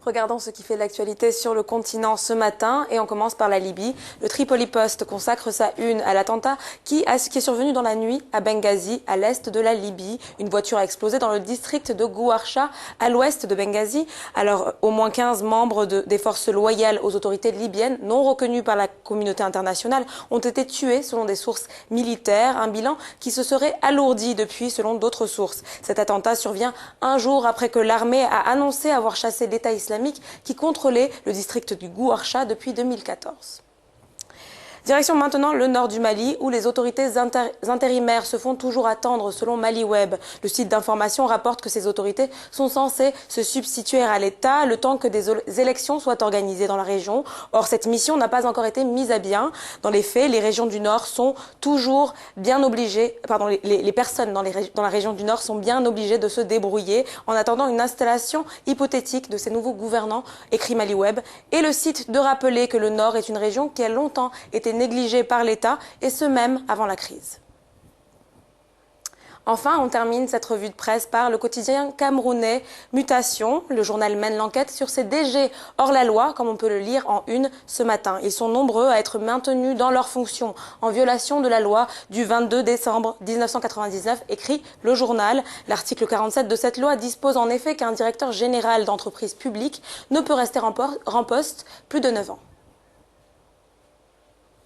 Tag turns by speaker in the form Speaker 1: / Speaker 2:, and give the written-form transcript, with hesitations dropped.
Speaker 1: Regardons ce qui fait l'actualité sur le continent ce matin et on commence par la Libye. Le Tripoli Post consacre sa une à l'attentat qui est survenu dans la nuit à Benghazi, à l'est de la Libye. Une voiture a explosé dans le district de Gouarcha, à l'ouest de Benghazi. Alors, au moins 15 membres des forces loyales aux autorités libyennes, non reconnus par la communauté internationale, ont été tués selon des sources militaires. Un bilan qui se serait alourdi depuis selon d'autres sources. Cet attentat survient un jour après que l'armée a annoncé avoir chassé l'État islamique qui contrôlait le district du Gouarcha depuis 2014. Direction maintenant le nord du Mali où les autorités intérimaires se font toujours attendre selon MaliWeb. Le site d'information rapporte que ces autorités sont censées se substituer à l'État le temps que des élections soient organisées dans la région. Or, cette mission n'a pas encore été mise à bien. Dans les faits, les régions du Nord sont toujours bien obligées, les personnes dans la région du Nord sont bien obligées de se débrouiller en attendant une installation hypothétique de ces nouveaux gouvernants, écrit MaliWeb. Et le site de rappeler que le Nord est une région qui a longtemps été négligée par l'État, et ce même avant la crise. Enfin, on termine cette revue de presse par le quotidien camerounais Mutation. Le journal mène l'enquête sur ces DG hors la loi, comme on peut le lire en une ce matin. Ils sont nombreux à être maintenus dans leurs fonctions en violation de la loi du 22 décembre 1999, écrit le journal. L'article 47 de cette loi dispose en effet qu'un directeur général d'entreprise publique ne peut rester en poste plus de 9 ans.